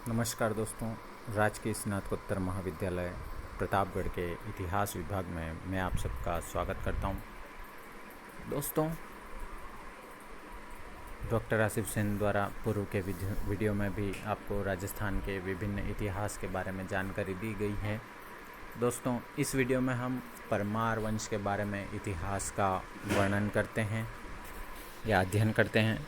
नमस्कार दोस्तों। राजकीय स्नातकोत्तर महाविद्यालय प्रतापगढ़ के इतिहास विभाग में मैं आप सबका स्वागत करता हूं। दोस्तों, डॉक्टर आसिफ सेन द्वारा पूर्व के वीडियो में भी आपको राजस्थान के विभिन्न इतिहास के बारे में जानकारी दी गई है। दोस्तों, इस वीडियो में हम परमार वंश के बारे में इतिहास का वर्णन करते हैं या अध्ययन करते हैं।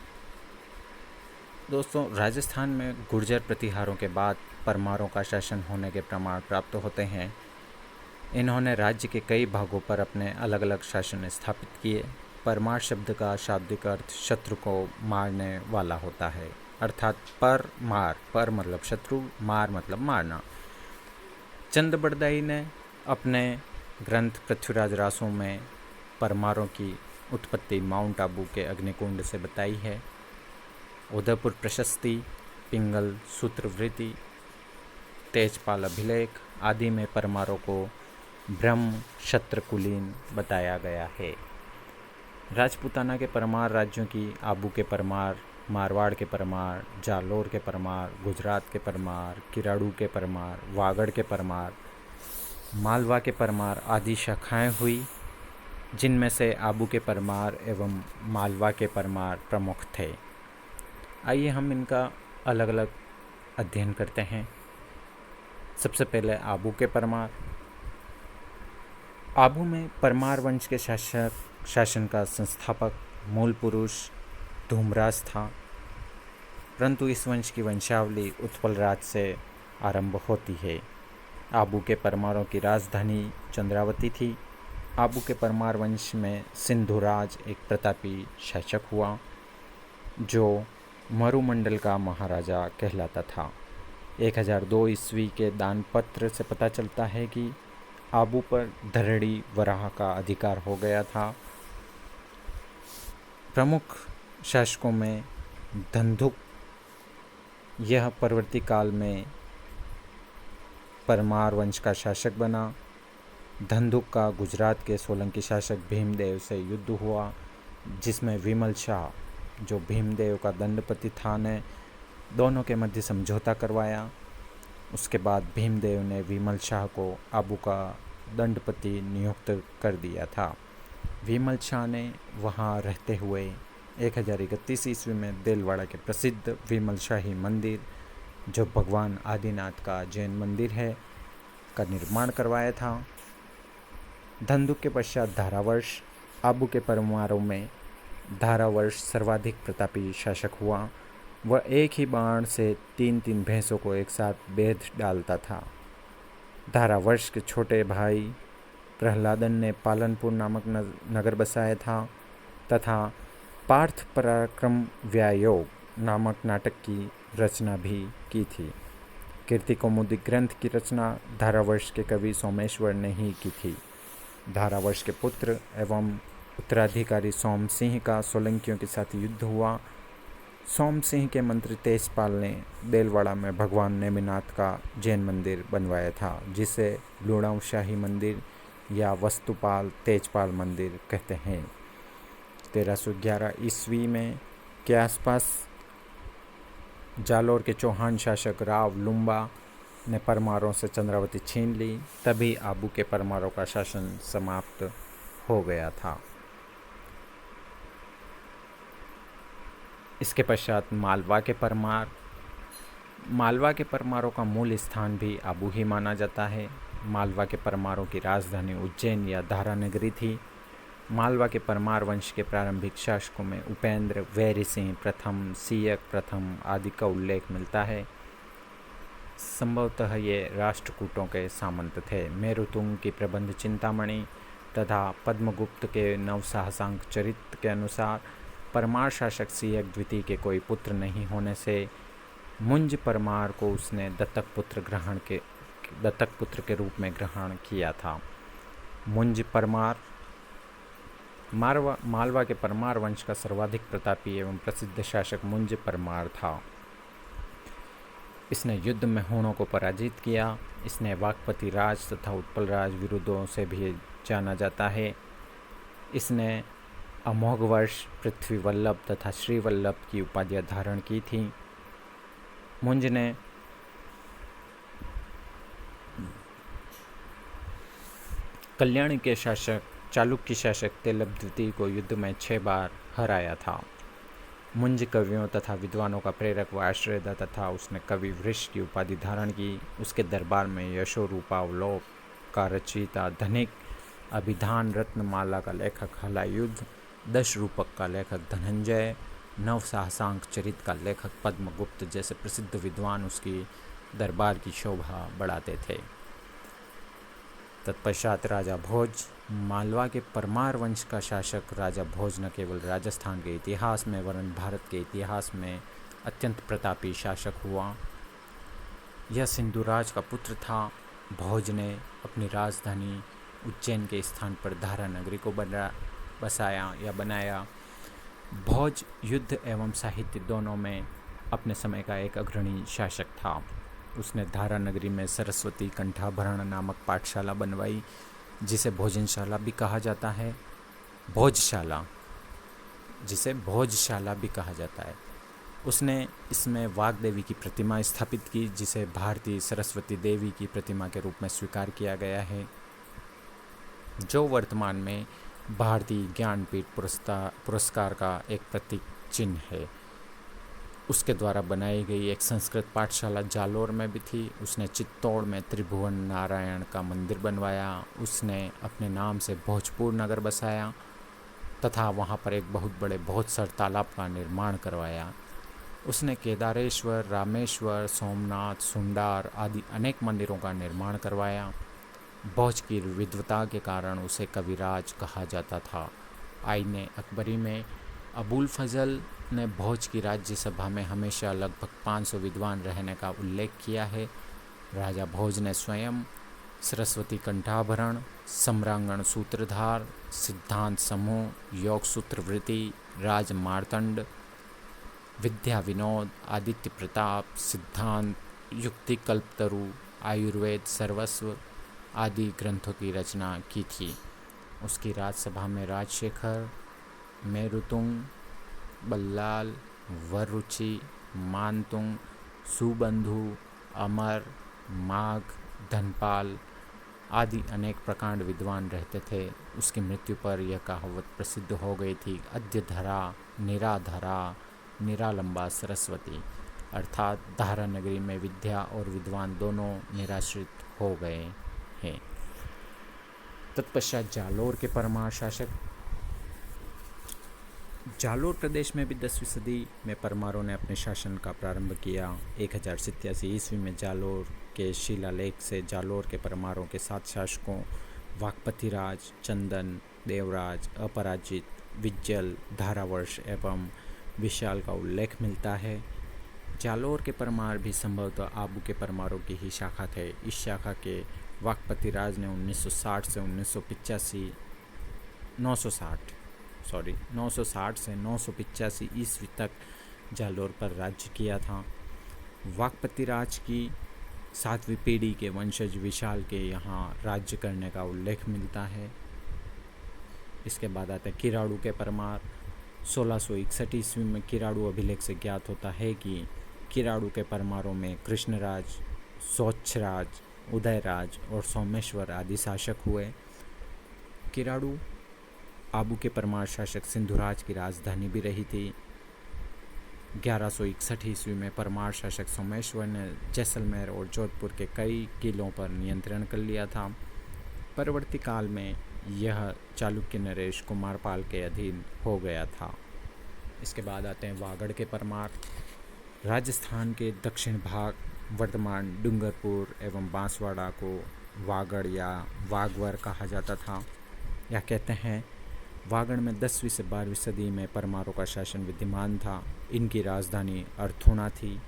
दोस्तों, राजस्थान में गुर्जर प्रतिहारों के बाद परमारों का शासन होने के प्रमाण प्राप्त होते हैं। इन्होंने राज्य के कई भागों पर अपने अलग अलग शासन स्थापित किए। परमार शब्द का शाब्दिक अर्थ शत्रु को मारने वाला होता है, अर्थात पर मतलब शत्रु, मार मतलब मारना। चंद बड़दाई ने अपने ग्रंथ पृथ्वीराज रासों में परमारों की उत्पत्ति माउंट आबू के अग्निकुंड से बताई है। उदयपुर प्रशस्ति, पिंगल सूत्रवृत्ति, तेजपाल अभिलेख आदि में परमारों को ब्रह्म क्षत्र कुलीन बताया गया है। राजपूताना के परमार राज्यों की आबू के परमार, मारवाड़ के परमार, जालोर के परमार, गुजरात के परमार, किराड़ू के परमार, वागड़ के परमार, मालवा के परमार आदि शाखाएं हुई, जिनमें से आबू के परमार एवं मालवा के परमार प्रमुख थे। आइए हम इनका अलग अलग अध्ययन करते हैं। सबसे पहले आबू के परमार। आबू में परमार वंश के शासन का संस्थापक मूल पुरुष धूमराज था, परंतु इस वंश की वंशावली उत्पल राज से आरंभ होती है। आबू के परमारों की राजधानी चंद्रावती थी। आबू के परमार वंश में सिंधुराज एक प्रतापी शासक हुआ, जो मरुमंडल का महाराजा कहलाता था। 1002 ईस्वी के दानपत्र से पता चलता है कि आबू पर धरड़ी वराह का अधिकार हो गया था। प्रमुख शासकों में धंधुक, यह परवर्ती काल में परमार वंश का शासक बना। धंधुक का गुजरात के सोलंकी शासक भीमदेव से युद्ध हुआ, जिसमें विमल शाह, जो भीमदेव का दंडपति था, ने दोनों के मध्य समझौता करवाया। उसके बाद भीमदेव ने विमल शाह को आबू का दंडपति नियुक्त कर दिया था। विमल शाह ने वहां रहते हुए 1031 ईस्वी में देलवाड़ा के प्रसिद्ध विमल शाही मंदिर, जो भगवान आदिनाथ का जैन मंदिर है, का निर्माण करवाया था। धंधुक के पश्चात धारावर्ष। आबू के परमारों में धारावर्ष सर्वाधिक प्रतापी शासक हुआ। वह एक ही बाण से 3-3 भैंसों को एक साथ बेध डालता था। धारावर्ष के छोटे भाई प्रहलादन ने पालनपुर नामक नगर बसाया था तथा पार्थ पराक्रम व्यायोग नामक नाटक की रचना भी की थी। कीर्ति कौमुदी ग्रंथ की रचना धारावर्ष के कवि सोमेश्वर ने ही की थी। धारावर्ष के पुत्र एवं उत्तराधिकारी सोम सिंह का सोलंकियों के साथ युद्ध हुआ। सोम सिंह के मंत्री तेजपाल ने देलवाड़ा में भगवान नेमिनाथ का जैन मंदिर बनवाया था, जिसे लुणाव शाही मंदिर या वस्तुपाल तेजपाल मंदिर कहते हैं। 1311 ईस्वी में के आसपास जालोर के चौहान शासक राव लुम्बा ने परमारों से चंद्रावती छीन ली। तभी आबू के परमारों का शासन समाप्त हो गया था। इसके पश्चात मालवा के परमार। मालवा के परमारों का मूल स्थान भी आबू ही माना जाता है। मालवा के परमारों की राजधानी उज्जैन या धारा नगरी थी। मालवा के परमार वंश के प्रारंभिक शासकों में उपेंद्र, वैरी सिंह प्रथम, सियक प्रथम आदि का उल्लेख मिलता है। संभवतः ये राष्ट्रकूटों के सामंत थे। मेरुतुंग की प्रबंध चिंतामणि तथा पद्मगुप्त के नवसाहसांक चरित्र के अनुसार परमार शासक सियक द्वितीय के कोई पुत्र नहीं होने से मुंज परमार को उसने दत्तक पुत्र के रूप में ग्रहण किया था। मुंज परमार मालवा के परमार वंश का सर्वाधिक प्रतापी एवं प्रसिद्ध शासक मुंज परमार था। इसने युद्ध में हूणों को पराजित किया। इसने वाकपति राज तथा उत्पल राज विरुद्धों से भी जाना जाता है। इसने अमोघ वर्ष, पृथ्वी वल्लभ तथा श्री वल्लभ की उपाधियां धारण की थी। मुंज ने कल्याणी के शासक चालुक्य शासक तेलप द्वितीय को युद्ध में 6 बार हराया था। मुंज कवियों तथा विद्वानों का प्रेरक व आश्रयदाता था। उसने कवि वृष की उपाधि धारण की। उसके दरबार में यशोरूपावलोक का रचयिता धनिक, अभिधान रत्नमाला का लेखक हलायुद्ध, 10 रूपक का लेखक धनंजय, नव साहसांक चरित का लेखक पद्मगुप्त जैसे प्रसिद्ध विद्वान उसकी दरबार की शोभा बढ़ाते थे। तत्पश्चात राजा भोज, मालवा के परमार वंश का शासक राजा भोज न केवल राजस्थान के इतिहास में वरन भारत के इतिहास में अत्यंत प्रतापी शासक हुआ। यह सिंधुराज का पुत्र था। भोज ने अपनी राजधानी उज्जैन के स्थान पर धारा नगरी को बनाया। भोज युद्ध एवं साहित्य दोनों में अपने समय का एक अग्रणी शासक था। उसने धारा नगरी में सरस्वती कंठाभरण नामक पाठशाला बनवाई, जिसे भोजनशाला भी कहा जाता है। जिसे भोजशाला भी कहा जाता है। उसने इसमें वाग्देवी की प्रतिमा स्थापित की, जिसे भारतीय सरस्वती देवी की प्रतिमा के रूप में स्वीकार किया गया है, जो वर्तमान में भारतीय ज्ञानपीठ पुरस्कार का एक प्रतीक चिन्ह है। उसके द्वारा बनाई गई एक संस्कृत पाठशाला जालोर में भी थी। उसने चित्तौड़ में त्रिभुवन नारायण का मंदिर बनवाया। उसने अपने नाम से भोजपुर नगर बसाया तथा वहाँ पर एक बहुत बड़े भोजसर तालाब का निर्माण करवाया। उसने केदारेश्वर, रामेश्वर, सोमनाथ, सुंडार आदि अनेक मंदिरों का निर्माण करवाया। भोज की विद्वता के कारण उसे कविराज कहा जाता था। आईने अकबरी में अबुल फजल ने भोज की राज्यसभा में हमेशा लगभग 500 विद्वान रहने का उल्लेख किया है। राजा भोज ने स्वयं सरस्वती कंठाभरण, सम्रांगण सूत्रधार, सिद्धांत समूह, योग सूत्रवृत्ति, राज मार्तंड, विद्या विनोद, आदित्य प्रताप, सिद्धांत, युक्ति कल्पतरु, आयुर्वेद सर्वस्व आदि ग्रंथों की रचना की थी। उसकी राजसभा में राजशेखर, मेरुतुंग, बल्लाल, वररुचि, मानतुंग, सुबंधु, अमर, माघ, धनपाल आदि अनेक प्रकांड विद्वान रहते थे। उसकी मृत्यु पर यह कहावत प्रसिद्ध हो गई थी, अद्य धरा निराधरा निरालंबा सरस्वती, अर्थात धारा नगरी में विद्या और विद्वान दोनों निराश्रित हो गए हैं। तत्पश्चात जालोर के परमार शासक। जालोर प्रदेश में भी 10वीं सदी में परमारों ने अपने शासन का प्रारंभ किया। 1087 ईस्वी में जालोर के शिलालेख से जालोर के परमारों के 7 शासकों वाकपतिराज, चंदन, देवराज, अपराजित, विज्जल, धारावर्ष एवं विशाल का उल्लेख मिलता है। जालोर के परमार भी संभवतः आबू के परमारों की ही शाखा थे। इस शाखा के वाकपतिराज ने 960 से 985 ईस्वी तक जालोर पर राज्य किया था। वाकपतिराज की 7वीं पीढ़ी के वंशज विशाल के यहाँ राज्य करने का उल्लेख मिलता है। इसके बाद आते हैं किराड़ू के परमार। 1661 ईस्वी में किराड़ू अभिलेख से ज्ञात होता है कि किराड़ू के परमारों में कृष्णराज, सोच्छराज, उदयराज और सोमेश्वर आदि शासक हुए। किराड़ू आबू के परमार शासक सिंधुराज की राजधानी भी रही थी। 1161 ईस्वी में परमार शासक सोमेश्वर ने जैसलमेर और जोधपुर के कई किलों पर नियंत्रण कर लिया था। परवर्ती काल में यह चालुक्य नरेश कुमारपाल के अधीन हो गया था। इसके बाद आते हैं वागड़ के परमार। राजस्थान के दक्षिण भाग वर्तमान डूंगरपुर एवं बांसवाड़ा को वागड़ या वागवर कहा जाता था। यह कहते हैं वागड़ में 10वीं से 12वीं सदी में परमारों का शासन विद्यमान था। इनकी राजधानी अर्थुणा थी।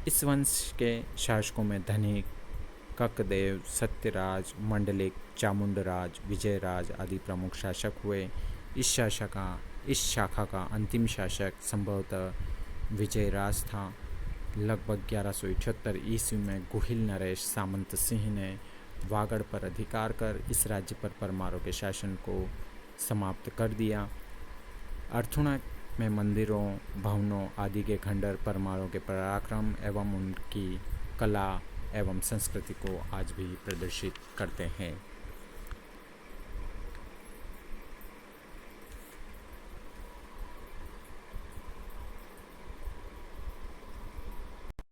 इस वंश के शासकों में धनिक, ककदेव, सत्यराज, मंडलिक, चामुंडराज, विजयराज आदि प्रमुख शासक हुए। इस शाखा का अंतिम शासक संभवतः विजयराज था। लगभग 1178 ईस्वी में गुहिल नरेश सामंत सिंह ने वागड़ पर अधिकार कर इस राज्य पर परमारों के शासन को समाप्त कर दिया। अर्थुणा में मंदिरों, भवनों आदि के खंडर परमारों के पराक्रम एवं उनकी कला एवं संस्कृति को आज भी प्रदर्शित करते हैं।